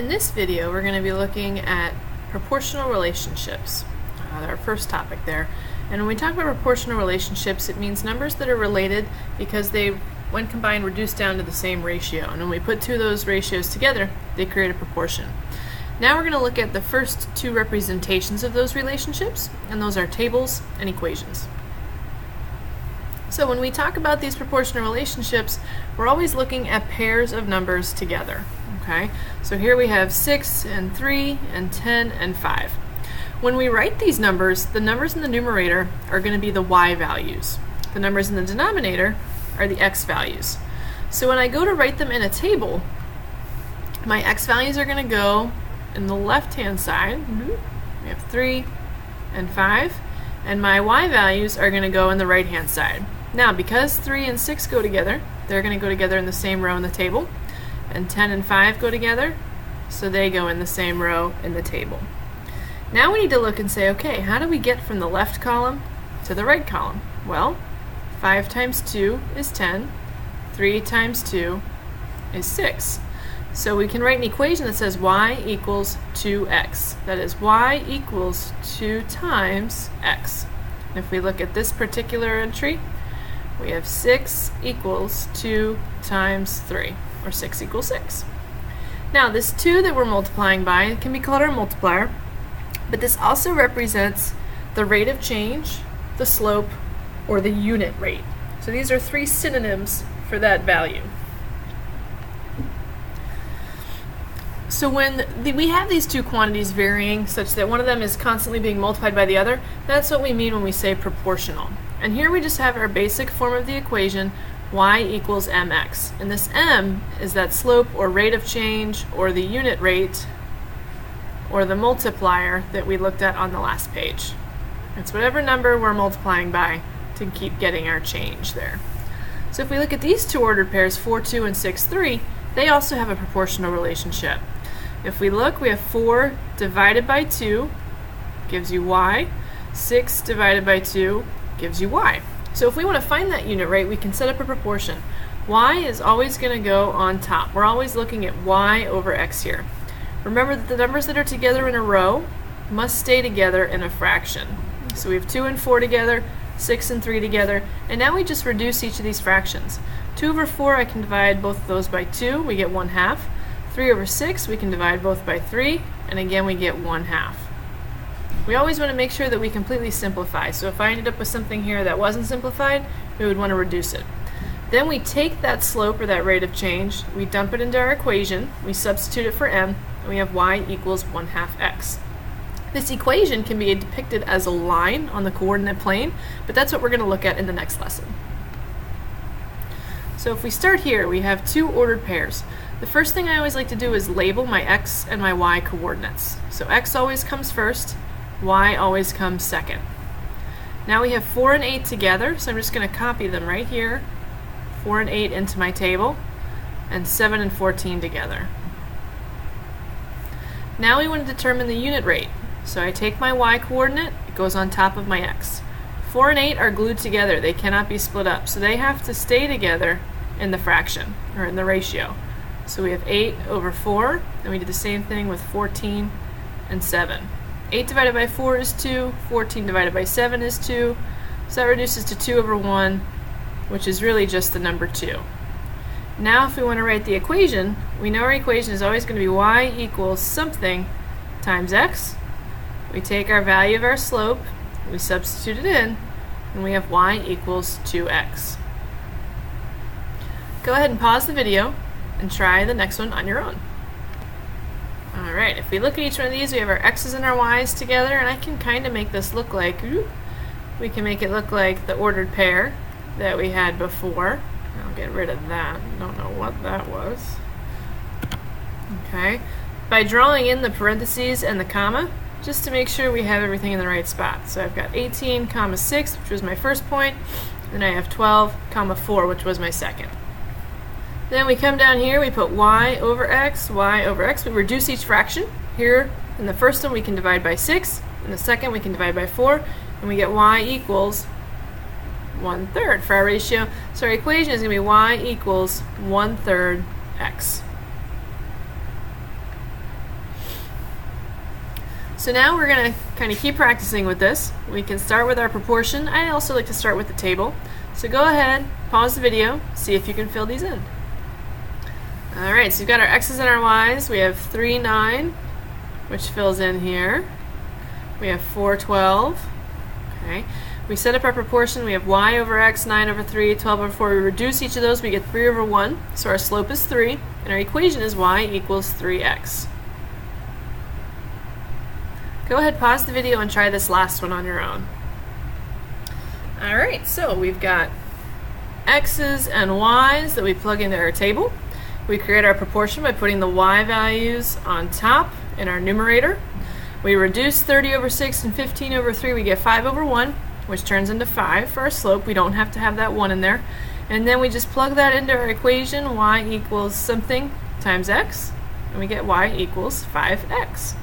In this video, we're going to be looking at proportional relationships, our first topic there. And when we talk about proportional relationships, it means numbers that are related because they, when combined, reduce down to the same ratio. And when we put two of those ratios together, they create a proportion. Now we're going to look at the first two representations of those relationships, and those are tables and equations. So when we talk about these proportional relationships, we're always looking at pairs of numbers together. Okay, so here we have 6 and 3 and 10 and 5. When we write these numbers, the numbers in the numerator are going to be the y values. The numbers in the denominator are the x values. So when I go to write them in a table, my x values are going to go in the left-hand side. We have 3 and 5, and my y values are going to go in the right-hand side. Now, because 3 and 6 go together, they're going to go together in the same row in the table. And 10 and 5 go together, so they go in the same row in the table. Now we need to look and say, okay, how do we get from the left column to the right column? Well, 5 times 2 is 10, 3 times 2 is 6. So we can write an equation that says y equals 2x. That is, y equals 2 times x. And if we look at this particular entry, we have 6 equals 2 times 3. Or 6 equals 6. Now this 2 that we're multiplying by can be called our multiplier, but this also represents the rate of change, the slope, or the unit rate. So these are three synonyms for that value. So when we have these two quantities varying such that one of them is constantly being multiplied by the other, that's what we mean when we say proportional. And here we just have our basic form of the equation, y equals mx. And this m is that slope or rate of change or the unit rate or the multiplier that we looked at on the last page. It's whatever number we're multiplying by to keep getting our change there. So if we look at these two ordered pairs, 4, 2 and 6, 3, they also have a proportional relationship. If we look, we have 4 divided by 2 gives you y, 6 divided by 2 gives you y. So if we want to find that unit rate, we can set up a proportion. Y is always going to go on top. We're always looking at y over x here. Remember that the numbers that are together in a row must stay together in a fraction. So we have 2 and 4 together, 6 and 3 together, and now we just reduce each of these fractions. 2 over 4, I can divide both of those by 2, we get 1/2. 3 over 6, we can divide both by 3, and again we get 1/2. We always want to make sure that we completely simplify. So if I ended up with something here that wasn't simplified, we would want to reduce it. Then we take that slope or that rate of change, we dump it into our equation, we substitute it for m, and we have y equals 1/2 x. This equation can be depicted as a line on the coordinate plane, but that's what we're going to look at in the next lesson. So if we start here, we have two ordered pairs. The first thing I always like to do is label my x and my y coordinates. So x always comes first, y always comes second. Now we have 4 and 8 together, so I'm just going to copy them right here. 4 and 8 into my table, and 7 and 14 together. Now we want to determine the unit rate. So I take my y coordinate, it goes on top of my x. 4 and 8 are glued together, they cannot be split up, so they have to stay together in the fraction, or in the ratio. So we have 8 over 4, and we do the same thing with 14 and 7. 8 divided by 4 is 2, 14 divided by 7 is 2, so that reduces to 2 over 1, which is really just the number 2. Now if we want to write the equation, we know our equation is always going to be y equals something times x. We take our value of our slope, we substitute it in, and we have y equals 2x. Go ahead and pause the video and try the next one on your own. Alright, if we look at each one of these, we have our x's and our y's together, and I can kind of make this look like, we can make it look like the ordered pair that we had before. I'll get rid of that. Don't know what that was. Okay, by drawing in the parentheses and the comma, just to make sure we have everything in the right spot. So I've got 18, comma 6, which was my first point, then I have 12, comma 4, which was my second. Then we come down here, we put y over x, we reduce each fraction. Here, in the first one we can divide by 6, in the second we can divide by 4, and we get y equals 1/3 for our ratio. So our equation is going to be y equals 1/3 x. So now we're going to kind of keep practicing with this. We can start with our proportion. I also like to start with the table. So go ahead, pause the video, see if you can fill these in. Alright, so we've got our x's and our y's. We have 3, 9, which fills in here. We have 4, 12. Okay. We set up our proportion. We have y over x, 9 over 3, 12 over 4. We reduce each of those. We get 3 over 1. So our slope is 3. And our equation is y equals 3x. Go ahead, pause the video, and try this last one on your own. Alright, so we've got x's and y's that we plug into our table. We create our proportion by putting the y values on top in our numerator. We reduce 30 over 6 and 15 over 3. We get 5 over 1, which turns into 5 for our slope. We don't have to have that 1 in there. And then we just plug that into our equation, y equals something times x, and we get y equals 5x.